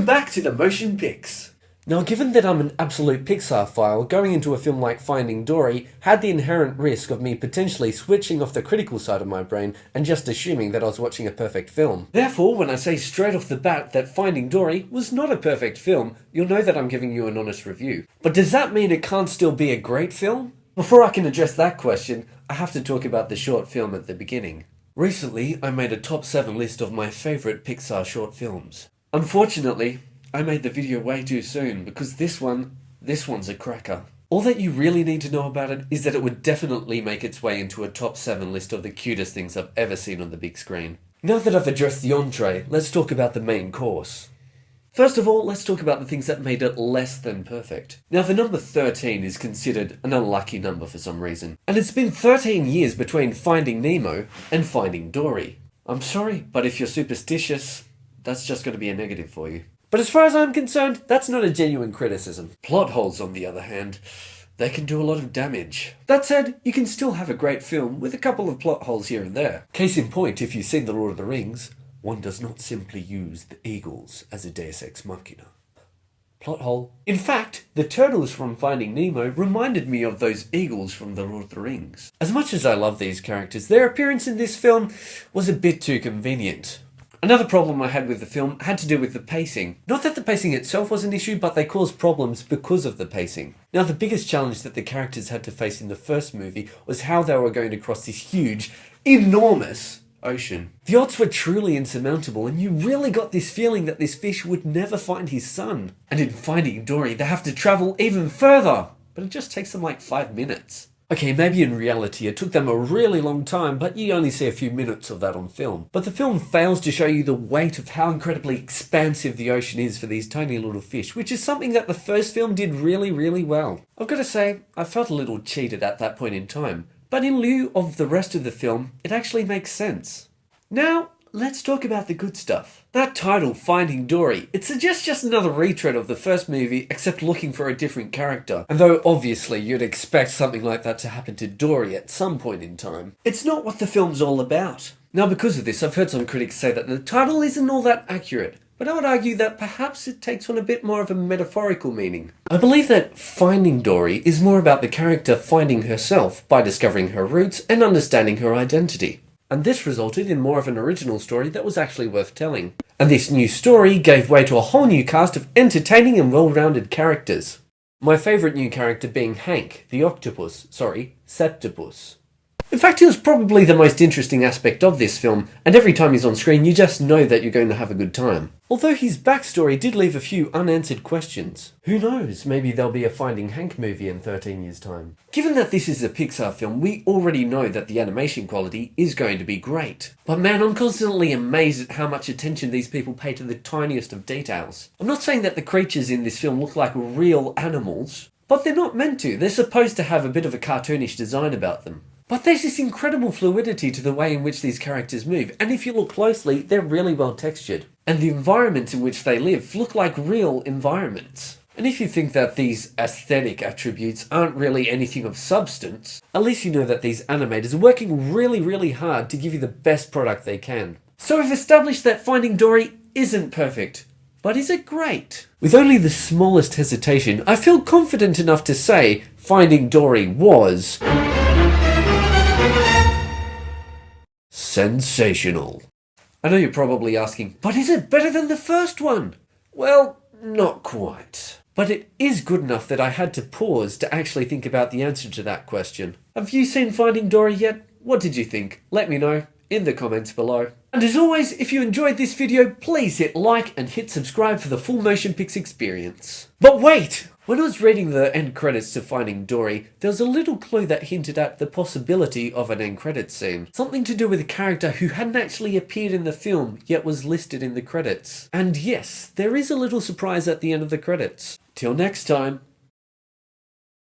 back to the motion pics. Now, given that I'm an absolute Pixar-phile, going into a film like Finding Dory had the inherent risk of me potentially switching off the critical side of my brain and just assuming that I was watching a perfect film. Therefore, when I say straight off the bat that Finding Dory was not a perfect film, you'll know that I'm giving you an honest review. But does that mean it can't still be a great film? Before I can address that question, I have to talk about the short film at the beginning. Recently, I made a top 7 list of my favourite Pixar short films. Unfortunately, I made the video way too soon because this one's a cracker. All that you really need to know about it is that it would definitely make its way into a top 7 list of the cutest things I've ever seen on the big screen. Now that I've addressed the entree, let's talk about the main course. First of all, let's talk about the things that made it less than perfect. Now, the number 13 is considered an unlucky number for some reason, and it's been 13 years between Finding Nemo and Finding Dory. I'm sorry, but if you're superstitious, that's just going to be a negative for you. But as far as I'm concerned, that's not a genuine criticism. Plot holes, on the other hand, they can do a lot of damage. That said, you can still have a great film with a couple of plot holes here and there. Case in point, if you've seen The Lord of the Rings, one does not simply use the eagles as a deus ex machina. Plot hole. In fact, the turtles from Finding Nemo reminded me of those eagles from The Lord of the Rings. As much as I love these characters, their appearance in this film was a bit too convenient. Another problem I had with the film had to do with the pacing. Not that the pacing itself was an issue, but they caused problems because of the pacing. Now, the biggest challenge that the characters had to face in the first movie was how they were going to cross this huge, enormous ocean. The odds were truly insurmountable, and you really got this feeling that this fish would never find his son. And in Finding Dory, they have to travel even further, but it just takes them like 5 minutes. Okay, maybe in reality it took them a really long time, but you only see a few minutes of that on film. But the film fails to show you the weight of how incredibly expansive the ocean is for these tiny little fish, which is something that the first film did really, really well. I've got to say, I felt a little cheated at that point in time, but in lieu of the rest of the film, it actually makes sense. Now, let's talk about the good stuff. That title, Finding Dory, it suggests just another retread of the first movie, except looking for a different character. And though obviously you'd expect something like that to happen to Dory at some point in time, it's not what the film's all about. Now, because of this, I've heard some critics say that the title isn't all that accurate, but I would argue that perhaps it takes on a bit more of a metaphorical meaning. I believe that Finding Dory is more about the character finding herself by discovering her roots and understanding her identity. And this resulted in more of an original story that was actually worth telling. And this new story gave way to a whole new cast of entertaining and well-rounded characters. My favourite new character being Hank, the septopus. In fact, he was probably the most interesting aspect of this film, and every time he's on screen you just know that you're going to have a good time. Although his backstory did leave a few unanswered questions. Who knows, maybe there'll be a Finding Hank movie in 13 years' time. Given that this is a Pixar film, we already know that the animation quality is going to be great. But man, I'm constantly amazed at how much attention these people pay to the tiniest of details. I'm not saying that the creatures in this film look like real animals, but they're not meant to. They're supposed to have a bit of a cartoonish design about them. But there's this incredible fluidity to the way in which these characters move, and if you look closely, they're really well textured. And the environments in which they live look like real environments. And if you think that these aesthetic attributes aren't really anything of substance, at least you know that these animators are working really, really hard to give you the best product they can. So we've established that Finding Dory isn't perfect. But is it great? With only the smallest hesitation, I feel confident enough to say Finding Dory was sensational. I know you're probably asking, but is it better than the first one? Well, not quite. But it is good enough that I had to pause to actually think about the answer to that question. Have you seen Finding Dory yet? What did you think? Let me know in the comments below. And as always, if you enjoyed this video, please hit like and hit subscribe for the full motion pics experience. But wait! When I was reading the end credits to Finding Dory, there was a little clue that hinted at the possibility of an end credits scene. Something to do with a character who hadn't actually appeared in the film, yet was listed in the credits. And yes, there is a little surprise at the end of the credits. Till next time.